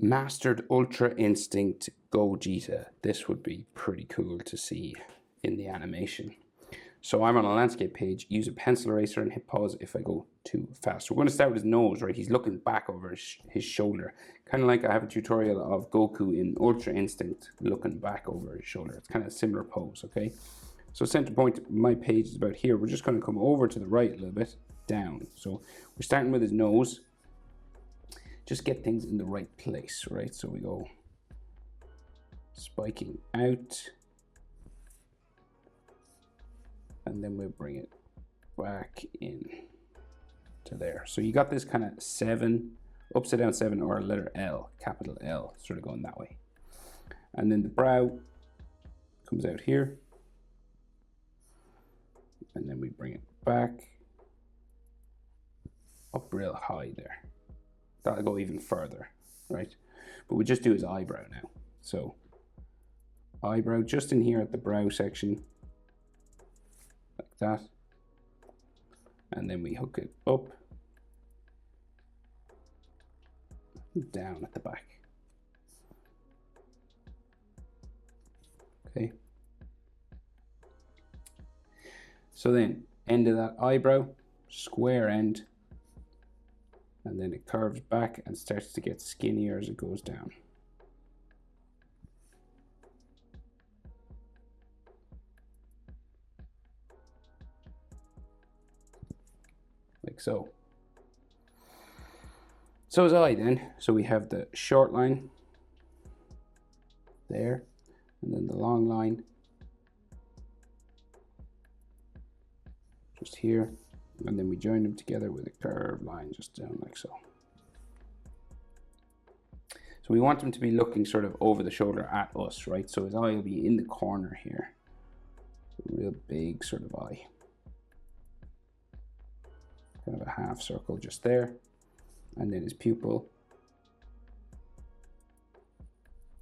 Mastered Ultra Instinct Gogeta. This would be pretty cool to see in the animation. So I'm on a landscape page, use a pencil eraser and hit pause if I go too fast. We're going to start with his nose, right? He's looking back over his shoulder. Kind of like I have a tutorial of Goku in Ultra Instinct looking back over his shoulder. It's kind of a similar pose, okay? So center point of my page is about here. We're just going to come over to the right a little bit, down. So we're starting with his nose. Just get things in the right place, right? So we go spiking out. And then we'll bring it back in to there. So you got this kind of 7, upside down 7, or a letter L, capital L, sort of going that way. And then the brow comes out here. And then we bring it back up real high there. That'll go even further, right? But we just do his eyebrow now. So eyebrow just in here at the brow section, like that. And then we hook it up, down at the back. Okay. So then, end of that eyebrow, square end, and then it curves back and starts to get skinnier as it goes down. Like so. So his eye then. So we have the short line there, and then the long line just here, and then we join them together with a curved line just down like so. So we want him to be looking sort of over the shoulder at us, right? So his eye will be in the corner here. A real big sort of eye. Kind of a half circle just there. And then his pupil,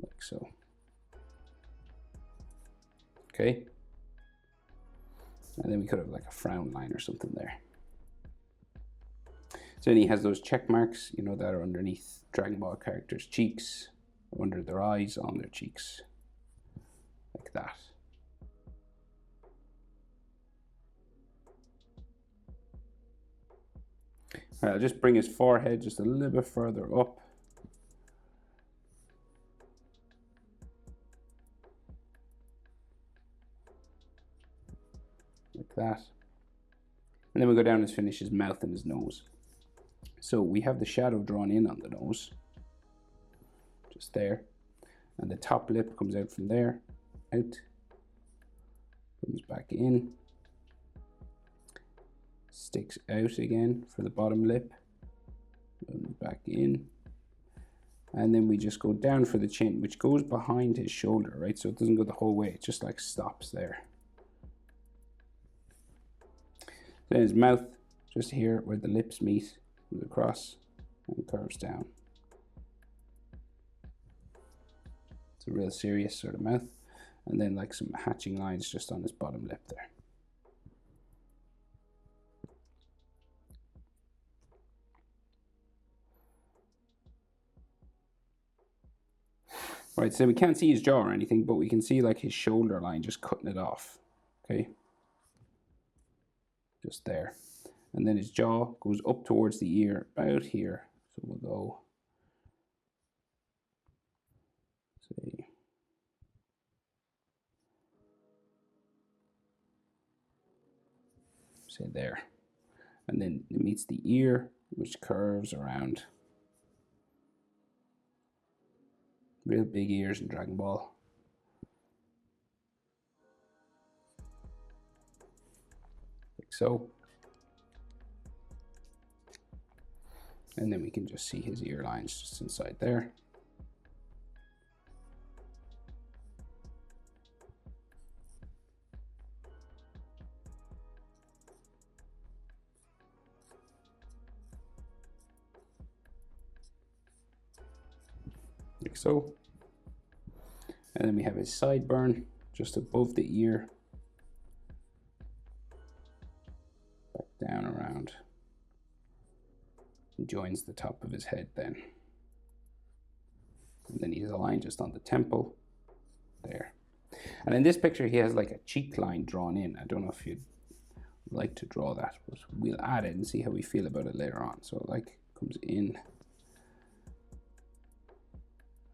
like so. Okay. And then we could have like a frown line or something there. So then he has those check marks, you know, that are underneath Dragon Ball characters' cheeks, under their eyes, on their cheeks, like that. All right, I'll just bring his forehead just a little bit further up. Like that. And then we'll go down and finish his mouth and his nose. So we have the shadow drawn in on the nose, just there. And the top lip comes out from there, out, comes back in, sticks out again for the bottom lip, comes back in. And then we just go down for the chin, which goes behind his shoulder, right? So it doesn't go the whole way, it just like stops there. Then his mouth, just here where the lips meet, goes across and curves down. It's a real serious sort of mouth. And then like some hatching lines just on his bottom lip there. Right, so we can't see his jaw or anything, but we can see like his shoulder line just cutting it off. Okay. Just there. And then his jaw goes up towards the ear about here. So we'll go, say there. And then it meets the ear, which curves around. Real big ears in Dragon Ball. Like so. And then we can just see his ear lines just inside there. Like so. And then we have his sideburn just above the ear. Back down around. And joins the top of his head then. And then he's aligned just on the temple. There. And in this picture, he has like a cheek line drawn in. I don't know if you'd like to draw that, but we'll add it and see how we feel about it later on. So it like comes in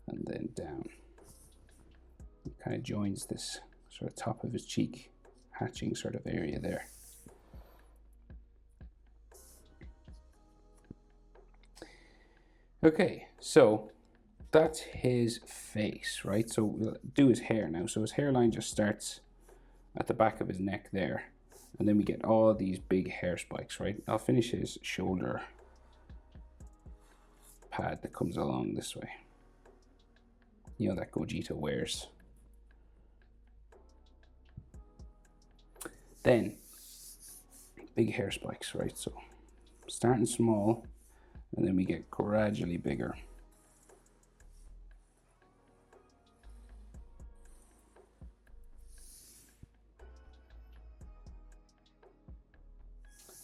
and then down. It kind of joins this sort of top of his cheek, hatching sort of area there. Okay, so that's his face, right? So we'll do his hair now. So his hairline just starts at the back of his neck there. And then we get all these big hair spikes, right? I'll finish his shoulder pad that comes along this way. You know, that Gogeta wears. Then, big hair spikes, right? So starting small, and then we get gradually bigger.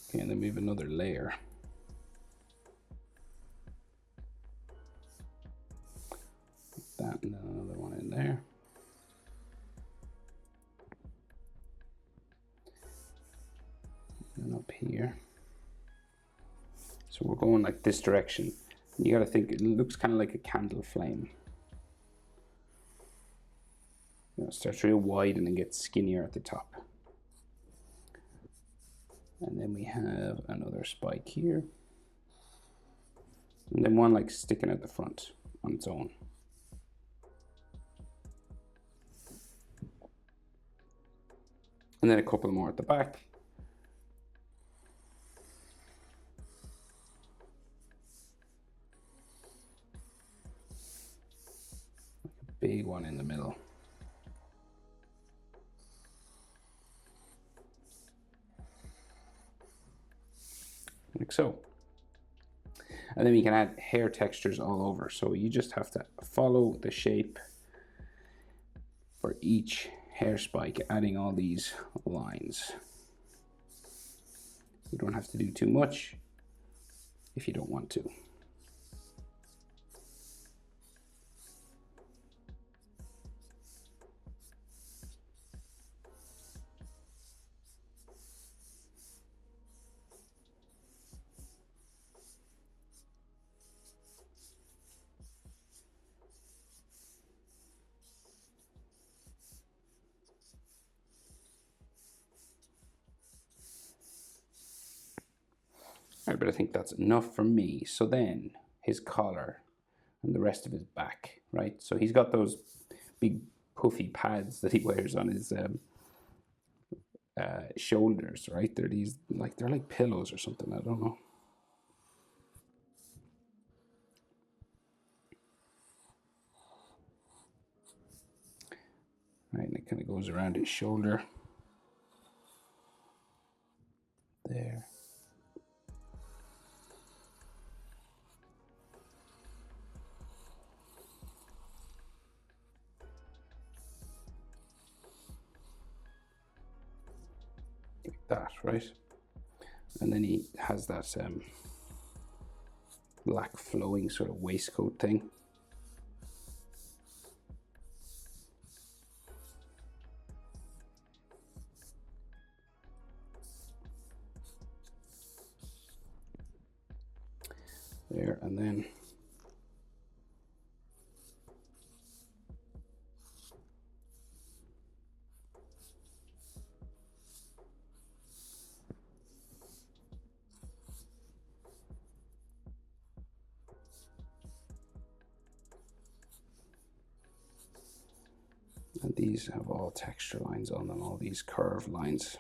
Okay, and then we have another layer. Like that, and then another one in there. And up here. So we're going like this direction. And you gotta think, it looks kind of like a candle flame. You know, it starts real wide and then gets skinnier at the top. And then we have another spike here. And then one like sticking at the front on its own. And then a couple more at the back. Like a big one in the middle. Like so. And then we can add hair textures all over. So you just have to follow the shape for each hair spike, adding all these lines. You don't have to do too much if you don't want to. All right, but I think that's enough for me. So then his collar and the rest of his back, right? So he's got those big puffy pads that he wears on his shoulders, right? They're these they're like pillows or something. I don't know. Right, and it kind of goes around his shoulder. There. Like that, right? And then he has that black flowing sort of waistcoat thing. There, and then and these have all texture lines on them, all these curved lines.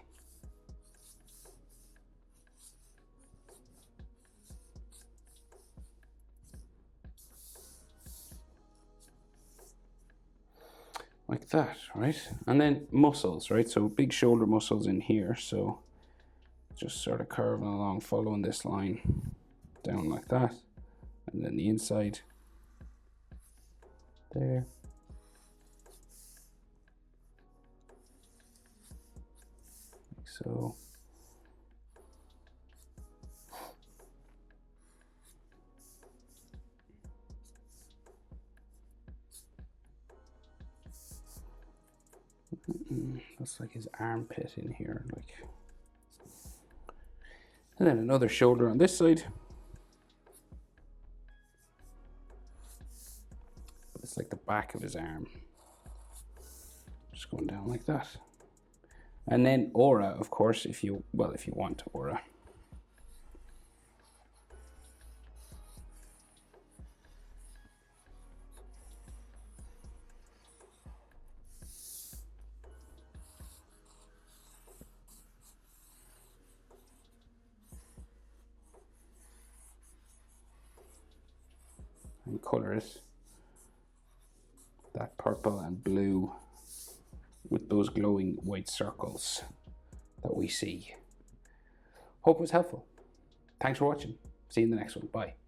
Like that, right? And then muscles, right? So big shoulder muscles in here. So just sort of curving along, following this line down like that. And then the inside there. Like so. That's like his armpit in here, like. And then another shoulder on this side. It's like the back of his arm. Just going down like that. And then aura, of course, if you want aura. And colors that purple and blue with those glowing white circles that we see. Hope it was helpful. Thanks for watching. See you in the next one. Bye.